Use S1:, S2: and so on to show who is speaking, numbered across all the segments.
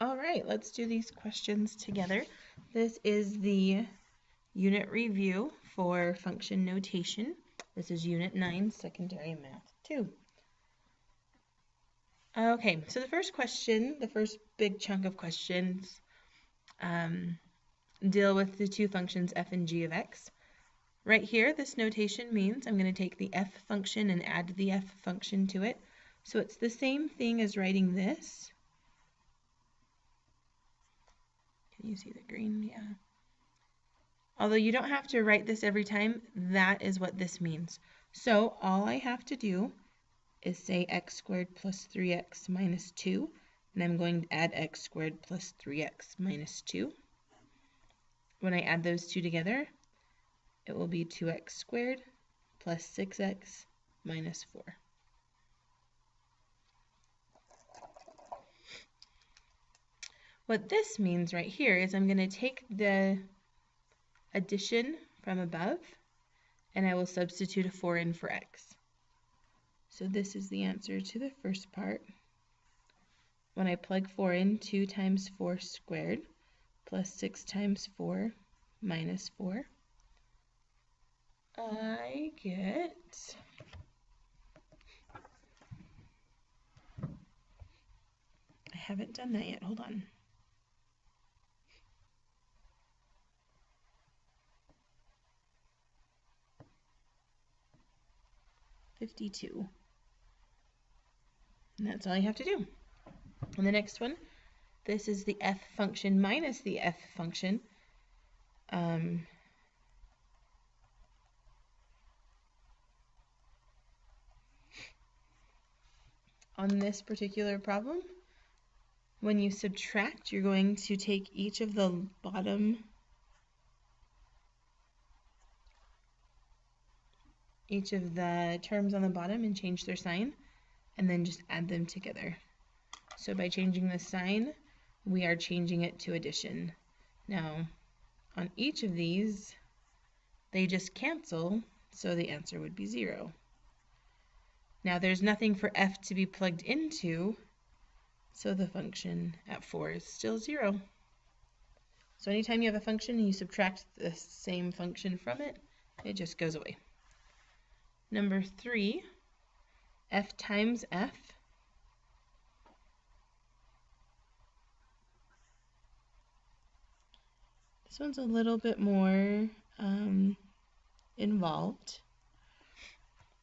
S1: All right, let's do these questions together. This is the unit review for function notation. This is Unit 9, Secondary Math 2. Okay, so the first question, the first big chunk of questions, deal with the two functions f and g of x. Right here, this notation means I'm going to take the f function and add the f function to it. So it's the same thing as writing this. Can you see the green? Yeah. Although you don't have to write this every time, that is what this means. So all I have to do is say x squared plus 3x minus 2, and I'm going to add x squared plus 3x minus 2. When I add those two together, it will be 2x squared plus 6x minus 4. What this means right here is I'm going to take the addition from above, and I will substitute a 4 in for x. So this is the answer to the first part. When I plug 4 in, 2 times 4 squared plus 6 times 4 minus 4, I get I haven't done that yet, hold on. $52. And that's all you have to do. And the next one, this is the f function minus the f function. On this particular problem, when you subtract, you're going to take each of the terms on the bottom and change their sign, and then just add them together. So by changing the sign, we are changing it to addition. Now, on each of these, they just cancel, so the answer would be 0. Now there's nothing for f to be plugged into, so the function at 4 is still 0. So anytime you have a function and you subtract the same function from it, it just goes away. Number 3, f times f. This one's a little bit more involved.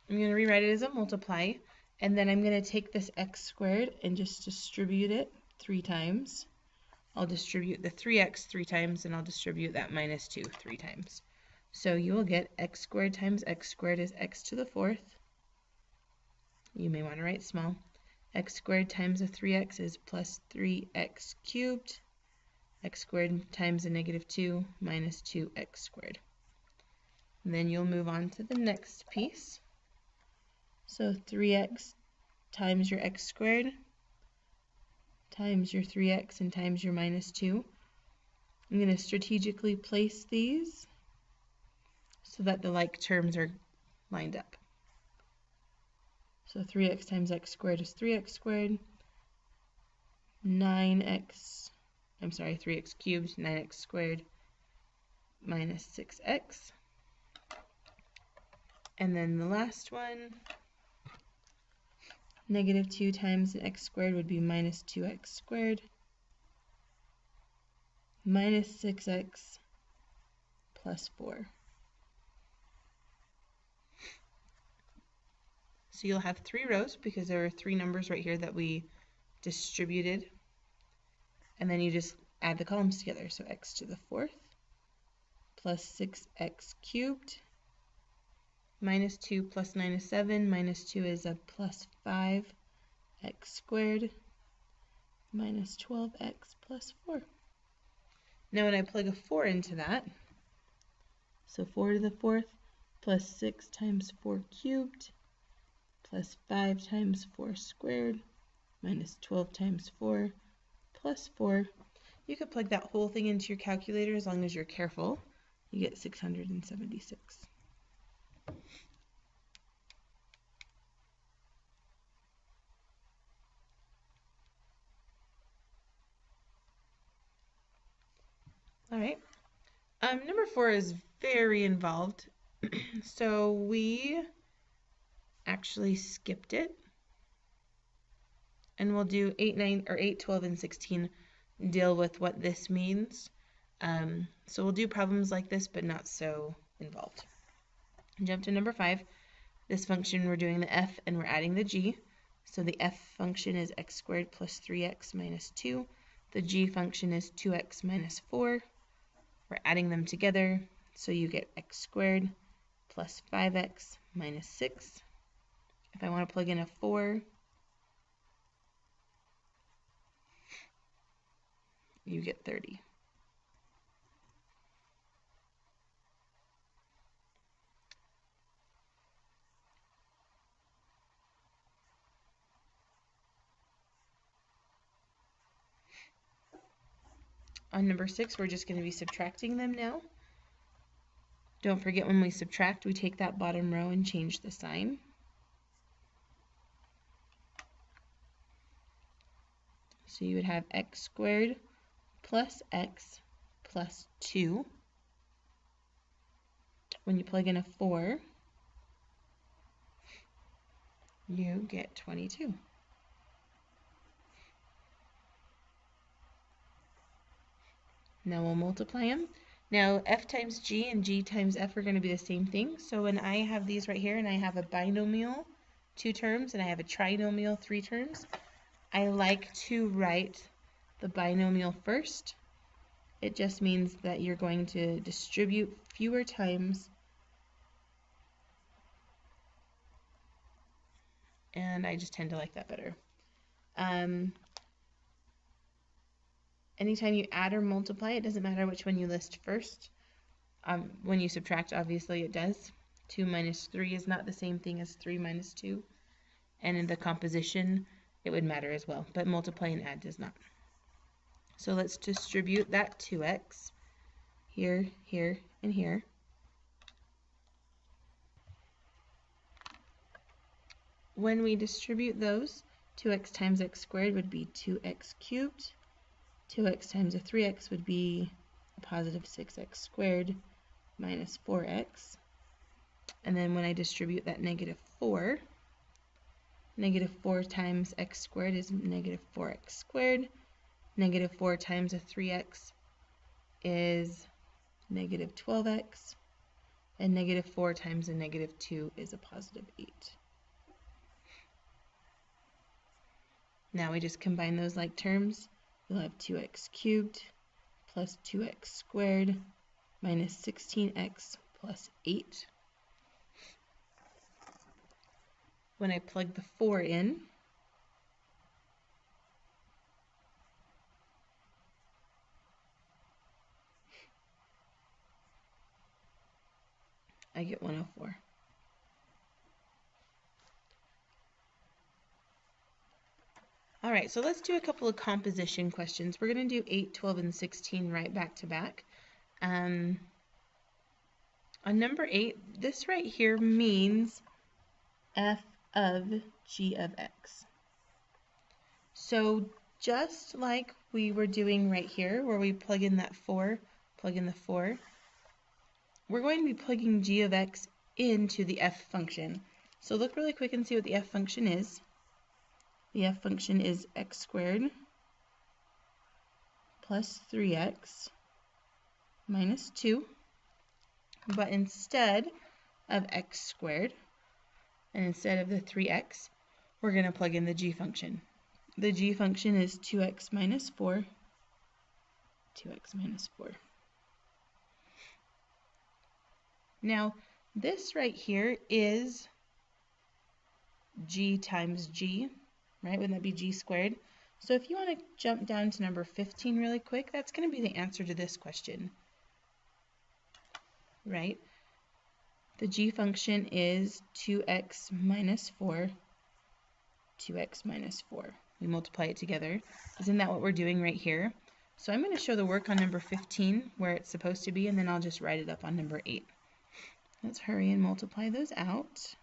S1: I'm going to rewrite it as a multiply, and then I'm going to take this x squared and just distribute it 3 times. I'll distribute the 3x 3 times, and I'll distribute that minus 2 3 times. So you will get x squared times x squared is x to the 4th. You may want to write small. X squared times a 3x is plus 3x cubed. X squared times a negative 2 minus 2x squared. And then you'll move on to the next piece. So 3x times your x squared times your 3x and times your minus 2. I'm going to strategically place these so that the like terms are lined up. So 3x times x squared is 3x squared. 3x cubed, 9x squared minus 6x. And then the last one, negative 2 times x squared would be minus 2x squared minus 6x plus 4. So you'll have 3 rows because there are 3 numbers right here that we distributed. And then you just add the columns together. So x to the 4th plus 6x cubed minus 2 plus 9 is 7. Minus 2 is a plus 5x squared minus 12x plus 4. Now when I plug a 4 into that, so 4 to the 4th plus 6 times 4 cubed plus 5 times 4 squared minus 12 times 4 plus 4. You could plug that whole thing into your calculator as long as you're careful. You get 676. All right. Number 4 is very involved. So we actually skipped it. And we'll do 8, 9, or 8, 12, and 16 deal with what this means. So we'll do problems like this, but not so involved. Jump to number 5. This function, we're doing the f and we're adding the g. So the f function is x squared plus 3x minus 2. The g function is 2x minus 4. We're adding them together, so you get x squared plus 5x minus 6. If I want to plug in a 4, you get 30. On number 6, we're just going to be subtracting them now. Don't forget, when we subtract, we take that bottom row and change the sign. So you would have x squared plus x plus 2. When you plug in a 4, you get 22. Now we'll multiply them. Now f times g and g times f are going to be the same thing. So when I have these right here and I have a binomial, 2 terms, and I have a trinomial, 3 terms, I like to write the binomial first. It just means that you're going to distribute fewer times, and I just tend to like that better. Anytime you add or multiply, it doesn't matter which one you list first. When you subtract, obviously it does. 2 minus 3 is not the same thing as 3 minus 2. And in the composition, it would matter as well, but multiply and add does not. So let's distribute that 2x here, here, and here. When we distribute those, 2x times x squared would be 2x cubed. 2x times a 3x would be a positive 6x squared minus 4x. And then when I distribute that negative 4 times x squared is negative 4x squared. Negative 4 times a 3x is negative 12x. And negative 4 times a negative 2 is a positive 8. Now we just combine those like terms. You'll have 2x cubed plus 2x squared minus 16x plus 8. When I plug the 4 in, I get 104. All right, so let's do a couple of composition questions. We're going to do 8, 12, and 16 right back to back. On number 8, this right here means f of g of x. So just like we were doing right here, where we plug in that 4, plug in the 4, we're going to be plugging g of x into the f function. So look really quick and see what the f function is. The f function is x squared plus 3x minus 2. But instead of x squared, and instead of the 3x, we're going to plug in the g function. The g function is 2x minus 4. 2x minus 4. Now, this right here is g times g, right? Wouldn't that be g squared? So if you want to jump down to number 15 really quick, that's going to be the answer to this question, right? The g function is 2x minus 4, 2x minus 4. We multiply it together. Isn't that what we're doing right here? So I'm going to show the work on number 15 where it's supposed to be, and then I'll just write it up on number 8. Let's hurry and multiply those out.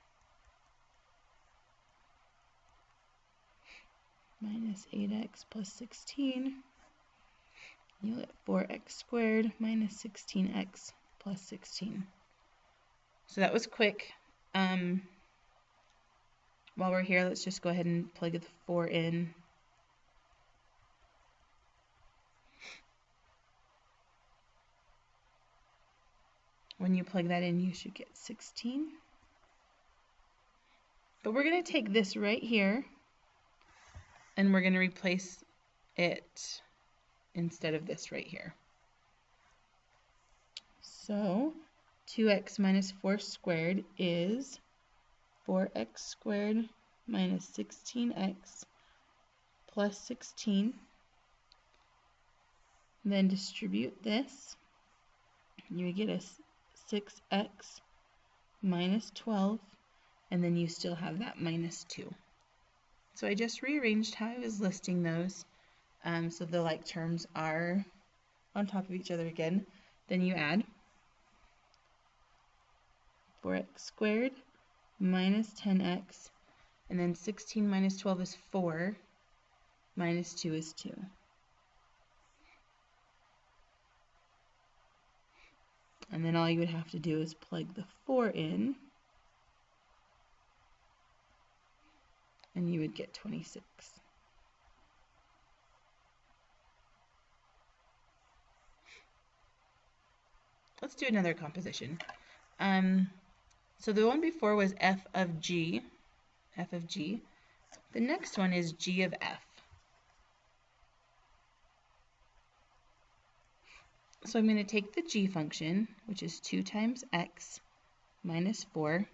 S1: Minus 8x plus 16. You'll get 4x squared minus 16x plus 16. So that was quick. While we're here, let's just go ahead and plug the 4 in. When you plug that in, you should get 16. But we're going to take this right here, and we're going to replace it instead of this right here. So 2x minus 4 squared is 4x squared minus 16x plus 16. Then distribute this. You get a 6x minus 12, and then you still have that minus 2. So I just rearranged how I was listing those, so the like terms are on top of each other again. Then you add 4x squared minus 10x, and then 16 minus 12 is 4, minus 2 is 2. And then all you would have to do is plug the 4 in, and you would get 26. Let's do another composition. So the one before was f of g. The next one is g of f. So I'm going to take the g function, which is 2 times x minus 4,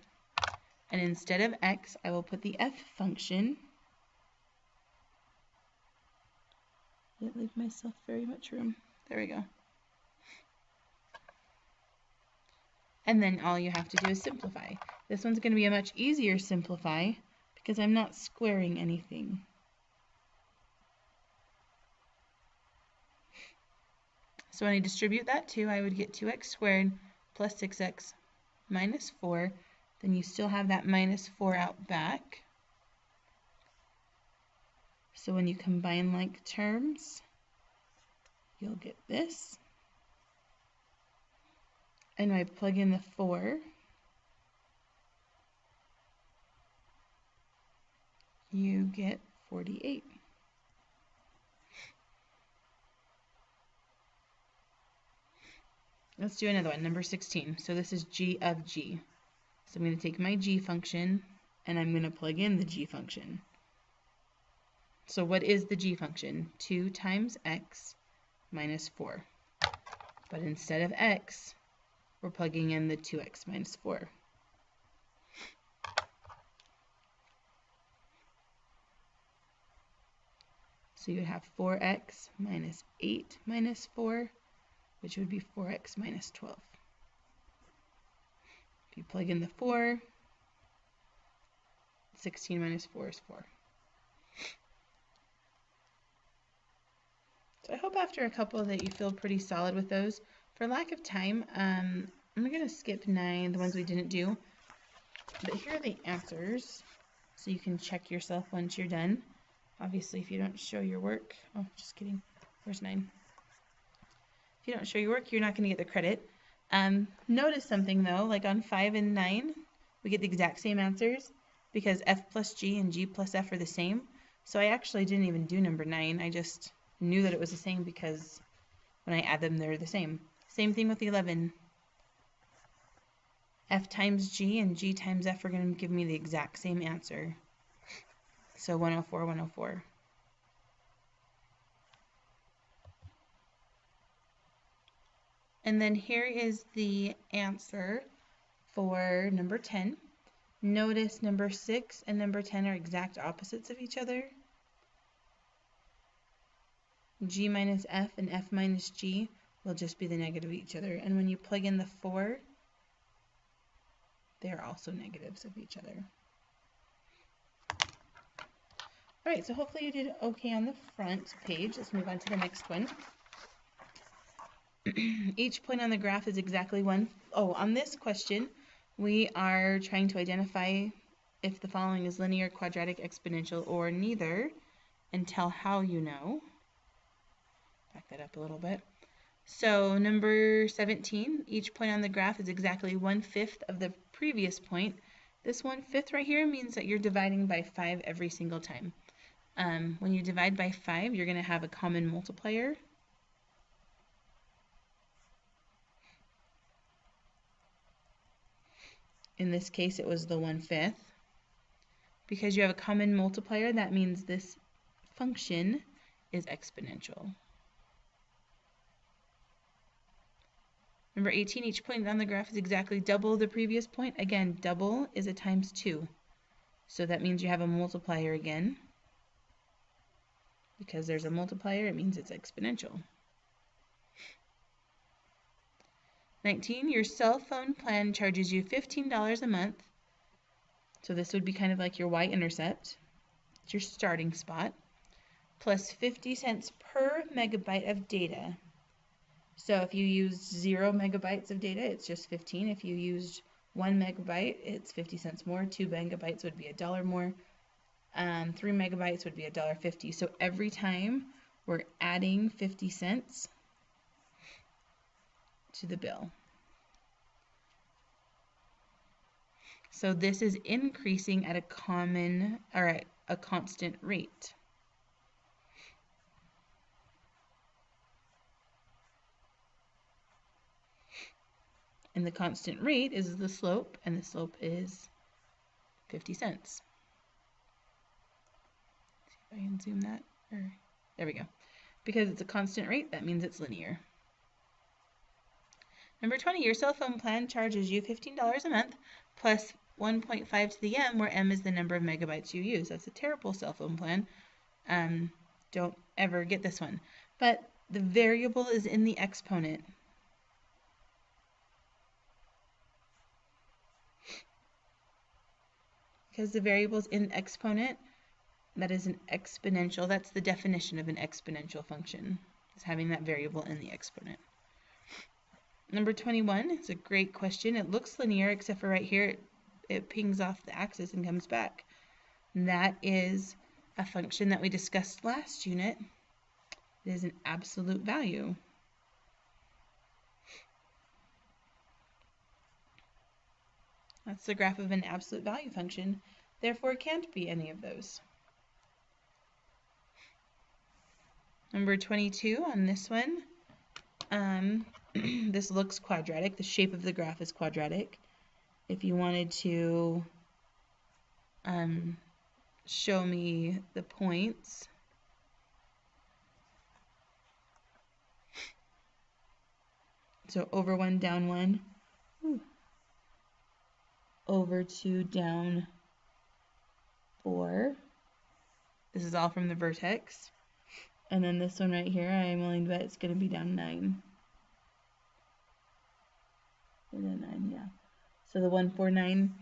S1: and instead of x, I will put the f function. Didn't leave myself very much room. There we go. And then all you have to do is simplify. This one's going to be a much easier simplify because I'm not squaring anything. So when I distribute that 2, I would get 2x squared plus 6x minus 4. Then you still have that minus 4 out back. So when you combine like terms, you'll get this. And I plug in the 4, you get 48. Let's do another one, number 16. So this is g of g. So I'm going to take my g function, and I'm going to plug in the g function. So what is the g function? 2 times x minus 4. But instead of x, we're plugging in the 2x minus 4. So you have 4x minus 8 minus 4, which would be 4x minus 12. If you plug in the 4, 16 minus 4 is 4. So I hope after a couple that you feel pretty solid with those. For lack of time, I'm going to skip 9, the ones we didn't do. But here are the answers, so you can check yourself once you're done. Obviously, if you don't show your work, oh, just kidding, where's 9? If you don't show your work, you're not going to get the credit. Notice something though, like on 5 and 9, we get the exact same answers because f plus g and g plus f are the same. So I actually didn't even do number 9. I just knew that it was the same because when I add them, they're the same. Same thing with 11. F times g and g times f are going to give me the exact same answer. So 104, 104. And then here is the answer for number 10. Notice number 6 and number 10 are exact opposites of each other. G minus f and f minus g will just be the negative of each other. And when you plug in the 4, they are also negatives of each other. All right, so hopefully you did okay on the front page. Let's move on to the next one. Each point on the graph is exactly one. Oh, on this question, we are trying to identify if the following is linear, quadratic, exponential, or neither, and tell how you know back that up a little bit. So number 17, each point on the graph is exactly 1/5 of the previous point. This 1/5 right here means that you're dividing by 5 every single time. When you divide by 5, you're going to have a common multiplier. In this case, it was the 1/5. Because you have a common multiplier, that means this function is exponential. Number 18, each point on the graph is exactly double the previous point. Again, double is a times 2. So that means you have a multiplier again. Because there's a multiplier, it means it's exponential. 19, your cell phone plan charges you $15 a month. So this would be kind of like your y-intercept. It's your starting spot. Plus 50 cents per megabyte of data. So if you used 0 megabytes of data, it's just 15. If you used 1 megabyte, it's 50 cents more. 2 megabytes would be $1 more. 3 megabytes would be $1.50. So every time we're adding 50 cents to the bill. So this is increasing at a constant rate. And the constant rate is the slope, and the slope is 50 cents. See if I can zoom that. There we go. Because it's a constant rate, that means it's linear. Number 20, your cell phone plan charges you $15 a month plus 1.5 to the m, where m is the number of megabytes you use. That's a terrible cell phone plan. Don't ever get this one. But the variable is in the exponent. Because the variable is in the exponent, that is an exponential. That's the definition of an exponential function, is having that variable in the exponent. Number 21, it's a great question. It looks linear, except for right here, it pings off the axis and comes back. And that is a function that we discussed last unit. It is an absolute value. That's the graph of an absolute value function. Therefore, it can't be any of those. Number 22 on this one. This looks quadratic. The shape of the graph is quadratic. If you wanted to show me the points, so over 1, down 1, over 2, down 4. This is all from the vertex. And then this one right here, I am willing to bet it's going to be down 9. And then 9, yeah. So the 149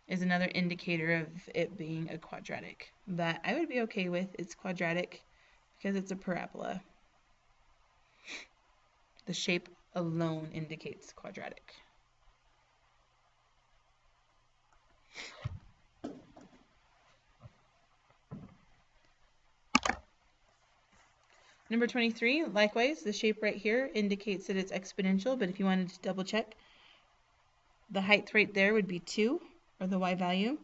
S1: is another indicator of it being a quadratic. That I would be okay with. It's quadratic because it's a parabola. The shape alone indicates quadratic. Number 23, likewise, the shape right here indicates that it's exponential, but if you wanted to double check, the height right there would be 2, or the y value.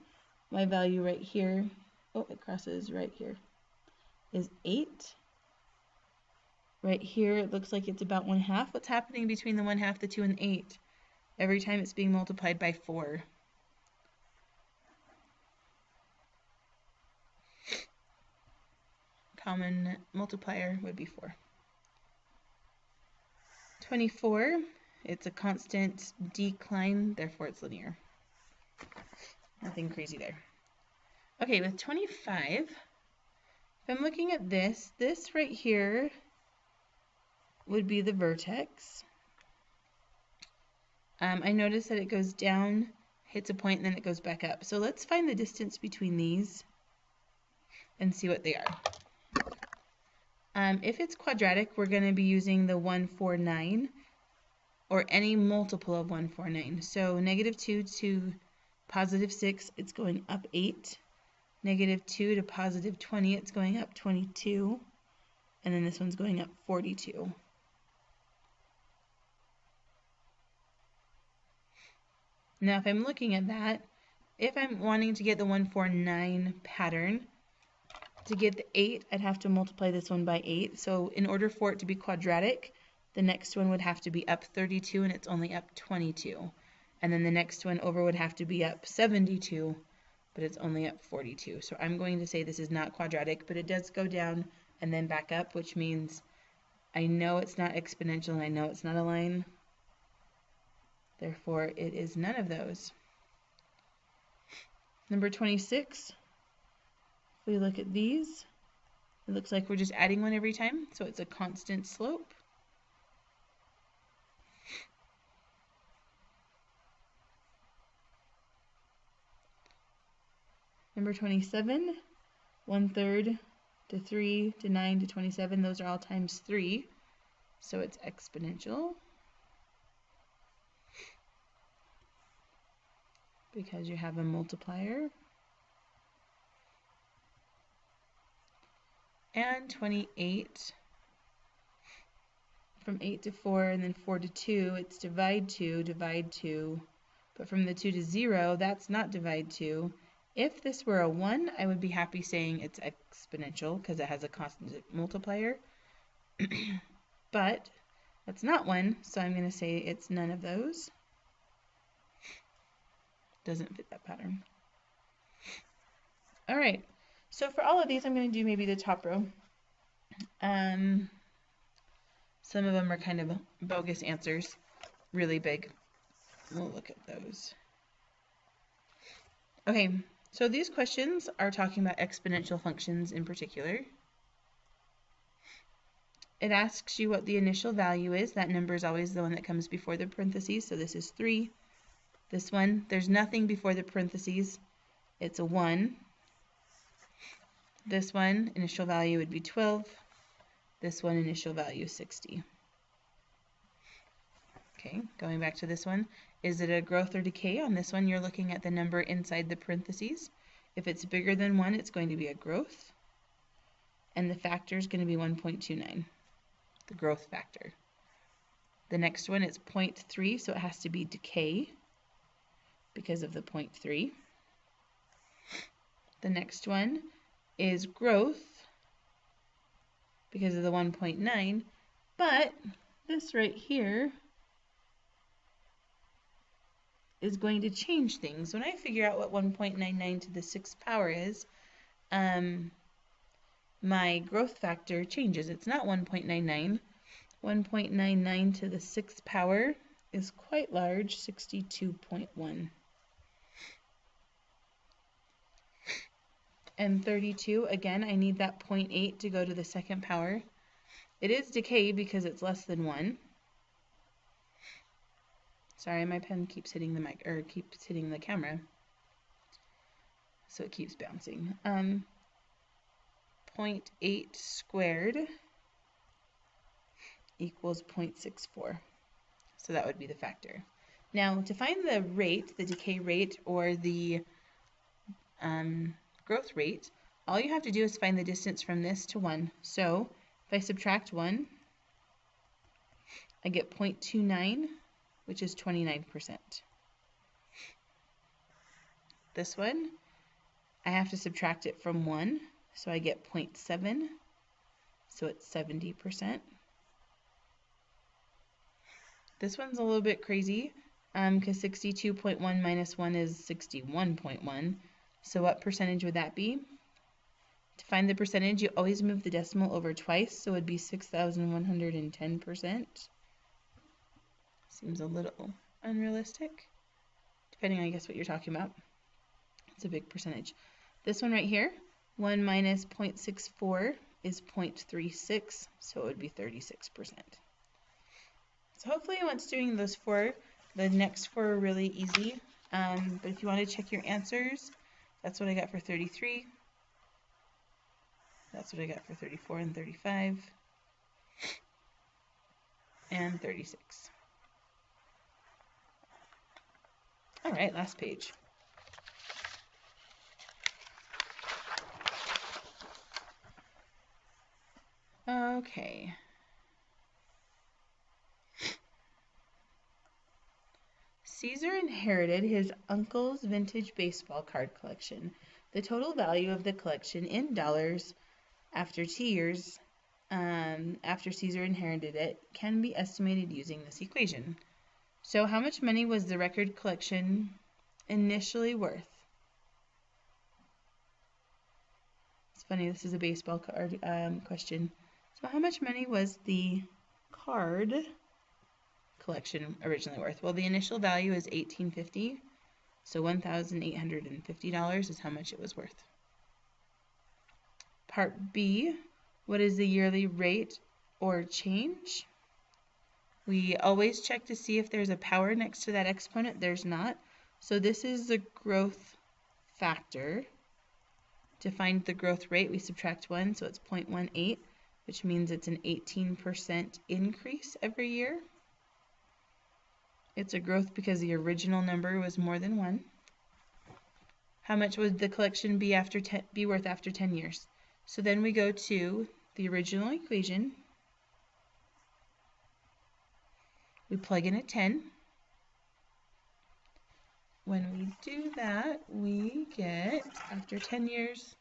S1: Y value right here, oh, it crosses right here, is 8. Right here, it looks like it's about 1/2. What's happening between the 1/2, the 2, and the 8? Every time it's being multiplied by 4. Common multiplier would be 4. 24, it's a constant decline, therefore it's linear. Nothing crazy there. Okay, with 25, if I'm looking at this right here would be the vertex. I notice that it goes down, hits a point, and then it goes back up. So let's find the distance between these and see what they are. If it's quadratic, we're going to be using the 149 or any multiple of 149. So -2 to +6, it's going up 8. -2 to +20, it's going up 22. and then this one's going up 42. Now if I'm looking at that, if I'm wanting to get the 149 pattern, to get the 8, I'd have to multiply this one by 8. So in order for it to be quadratic, the next one would have to be up 32, and it's only up 22. And then the next one over would have to be up 72, but it's only up 42. So I'm going to say this is not quadratic, but it does go down and then back up, which means I know it's not exponential and I know it's not a line. Therefore, it is none of those. Number 26, if we look at these, it looks like we're just adding one every time, so it's a constant slope. Number 27, 1/3 to 3 to 9 to 27, those are all times 3, so it's exponential because you have a multiplier. And 28, from 8 to 4 and then 4 to 2, it's divide 2, but from the 2 to 0, that's not divide 2. If this were a 1, I would be happy saying it's exponential because it has a constant multiplier. But that's not 1, so I'm going to say it's none of those. Doesn't fit that pattern. All right, so for all of these, I'm going to do maybe the top row. Some of them are kind of bogus answers, really big. We'll look at those. Okay, so these questions are talking about exponential functions in particular. It asks you what the initial value is. That number is always the one that comes before the parentheses, so this is 3. This one, there's nothing before the parentheses. It's a 1. This one, initial value would be 12. This one, initial value is 60. Okay, going back to this one, is it a growth or decay? On this one, you're looking at the number inside the parentheses. If it's bigger than 1, it's going to be a growth. And the factor is going to be 1.29, the growth factor. The next one is 0.3, so it has to be decay because of the 0.3. The next one is growth because of the 1.9, but this right here is going to change things. When I figure out what 1.99 to the 6th power is, my growth factor changes. It's not 1.99. 1.99 to the 6th power is quite large, 62.1. And 32, again, I need that 0.8 to go to the 2nd power. It is decay because it's less than 1. Sorry, my pen keeps hitting the mic, or keeps hitting the camera, so it keeps bouncing. 0.8 squared equals 0.64. So that would be the factor. Now, to find the rate, the decay rate, or the growth rate, all you have to do is find the distance from this to 1. So if I subtract 1, I get 0.29, which is 29%. This one, I have to subtract it from 1, so I get 0.7, so it's 70%. This one's a little bit crazy because 62.1 minus 1 is 61.1. So what percentage would that be? To find the percentage, you always move the decimal over twice, so it would be 6,110%. Seems a little unrealistic, depending on, I guess, what you're talking about. It's a big percentage. This one right here, 1 minus 0.64 is 0.36, so it would be 36%. So hopefully once doing those 4, the next 4 are really easy. But if you want to check your answers, that's what I got for 33. That's what I got for 34 and 35. And 36. All right, last page. Okay. Caesar inherited his uncle's vintage baseball card collection. The total value of the collection in dollars after 2 years after Caesar inherited it can be estimated using this equation. So how much money was the record collection initially worth? It's funny, this is a baseball card question. So how much money was the card collection originally worth? Well, the initial value is $18.50, so $1,850 is how much it was worth. Part B, what is the yearly rate or change? We always check to see if there's a power next to that exponent. There's not. So this is the growth factor. To find the growth rate, we subtract 1, so it's 0.18, which means it's an 18% increase every year. It's a growth because the original number was more than 1. How much would the collection be worth after 10 years? So then we go to the original equation. We plug in a 10. When we do that, we get, after 10 years,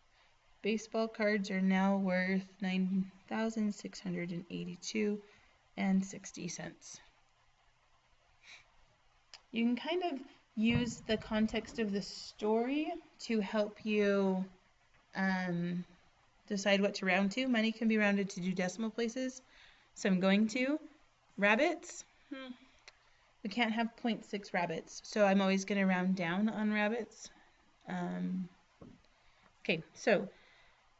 S1: baseball cards are now worth $9,682.60. You can kind of use the context of the story to help you decide what to round to. Money can be rounded to do decimal places, so I'm going to. Rabbits, we can't have 0.6 rabbits, so I'm always going to round down on rabbits. Okay, so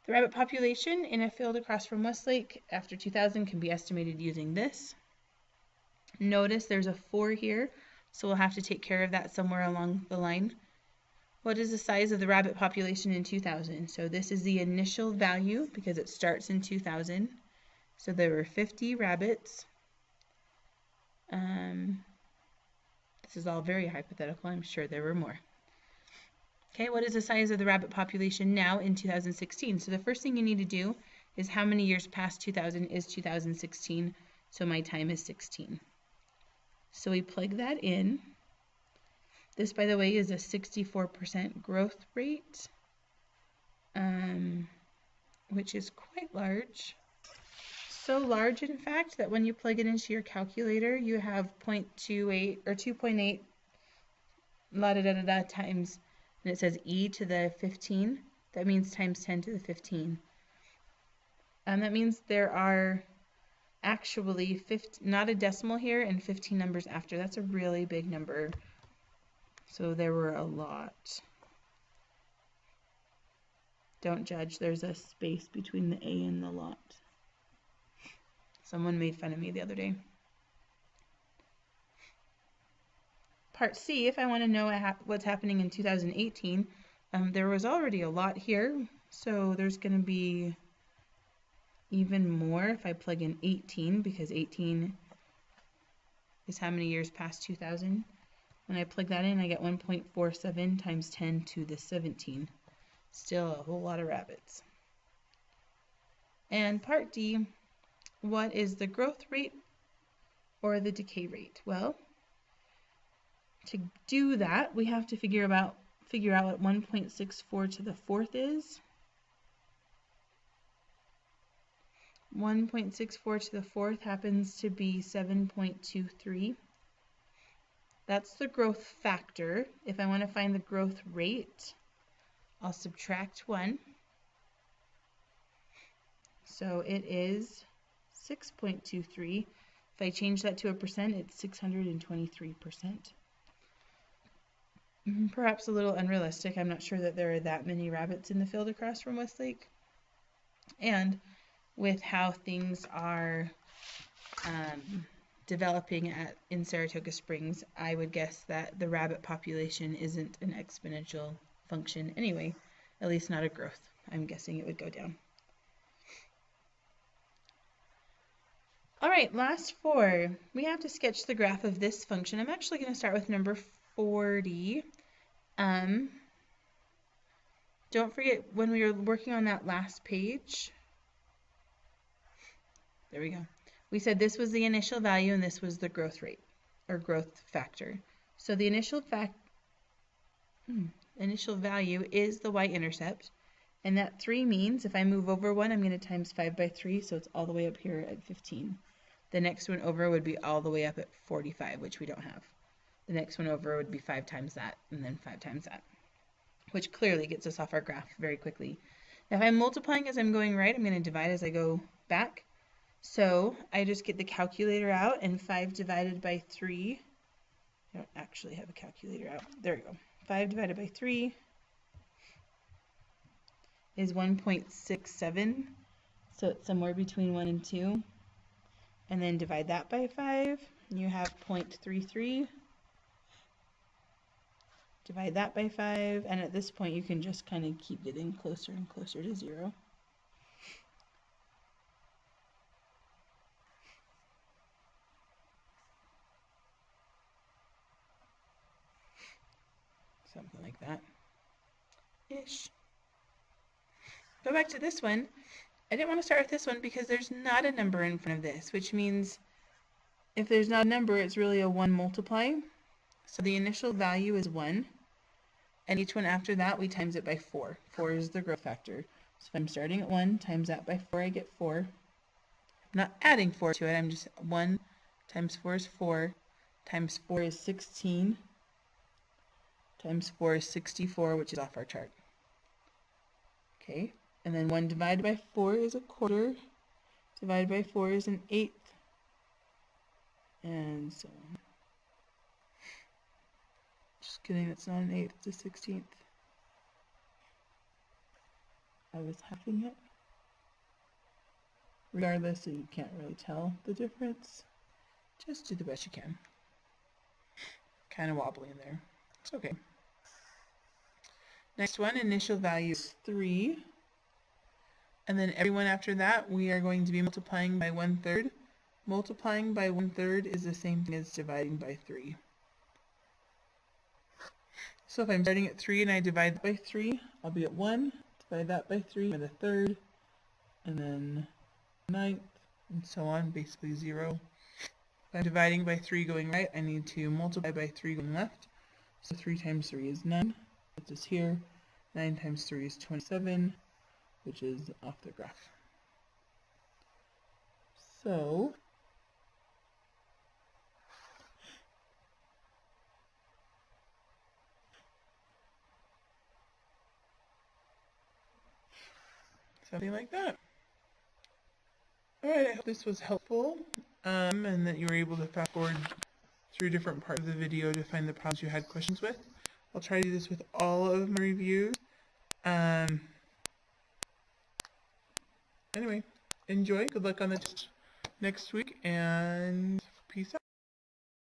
S1: the rabbit population in a field across from Westlake after 2000 can be estimated using this. Notice there's a 4 here, so we'll have to take care of that somewhere along the line. What is the size of the rabbit population in 2000? So this is the initial value because it starts in 2000. So there were 50 rabbits. This is all very hypothetical. I'm sure there were more. Okay, what is the size of the rabbit population now in 2016? So the first thing you need to do is how many years past 2000 is 2016. So my time is 16. So we plug that in. This, by the way, is a 64% growth rate, which is quite large. So large, in fact, that when you plug it into your calculator, you have 0.28 or 2.8 times, and it says e to the 15. That means times 10 to the 15. That means there are actually not a decimal here and 15 numbers after. That's a really big number. So there were a lot. Don't judge. There's a space between the A and the lot. Someone made fun of me the other day. Part C, if I want to know what's happening in 2018, there was already a lot here, so there's going to be even more if I plug in 18, because 18 is how many years past 2000. When I plug that in, I get 1.47 times 10 to the 17. Still a whole lot of rabbits. And part D, what is the growth rate or the decay rate? Well, to do that, we have to figure out what 1.64 to the 4th is. 1.64 to the 4th happens to be 7.23. That's the growth factor. If I want to find the growth rate, I'll subtract 1. So it is 6.23. If I change that to a percent, it's 623%. Perhaps a little unrealistic. I'm not sure that there are that many rabbits in the field across from Westlake. And with how things are developing in Saratoga Springs, I would guess that the rabbit population isn't an exponential function anyway, at least not a growth. I'm guessing it would go down. All right, last 4. We have to sketch the graph of this function. I'm actually going to start with number 40. Don't forget, when we were working on that last page, There we go. We said this was the initial value and this was the growth rate or growth factor. So the initial value is the y-intercept, and that 3 means if I move over one, I'm going to times 5 by 3, so it's all the way up here at 15. The next one over would be all the way up at 45, which we don't have. The next one over would be 5 times that, and then 5 times that, which clearly gets us off our graph very quickly. Now if I'm multiplying as I'm going right, I'm going to divide as I go back. So I just get the calculator out, and 5 divided by 3, I don't actually have a calculator out. There we go. 5 divided by 3 is 1.67, so it's somewhere between 1 and 2. And then divide that by 5, and you have 0.33. Divide that by 5, and at this point you can just kind of keep getting closer and closer to 0. Something like that. Ish. Go back to this one. I didn't want to start with this one because there's not a number in front of this, which means if there's not a number, it's really a 1 multiply. So the initial value is 1, and each one after that we times it by 4. 4 is the growth factor. So if I'm starting at 1, times that by 4, I get 4. I'm not adding 4 to it, I'm just 1 times 4 is 4, times 4 is 16, times 4 is 64, which is off our chart. Okay, and then 1 divided by 4 is a quarter, divided by 4 is an eighth, and so on. Just kidding, it's not an eighth, it's a 16th. I was halving it. Regardless, you can't really tell the difference. Just do the best you can. Kind of wobbly in there. It's okay. Next one, initial value is 3. And then everyone after that, we are going to be multiplying by 1/3. Multiplying by 1/3 is the same thing as dividing by 3. So if I'm starting at 3 and I divide by 3, I'll be at 1. Divide that by 3, and a third, and then 9th, and so on, basically 0. If I'm dividing by 3 going right, I need to multiply by 3 going left. So 3 times 3 is 9. Puts us here. 9 times 3 is 27, which is off the graph. So something like that. Alright, I hope this was helpful, and that you were able to fast forward through different parts of the video to find the problems you had questions with. I'll try to do this with all of my reviews. Anyway, enjoy. Good luck on the test next week, and peace out.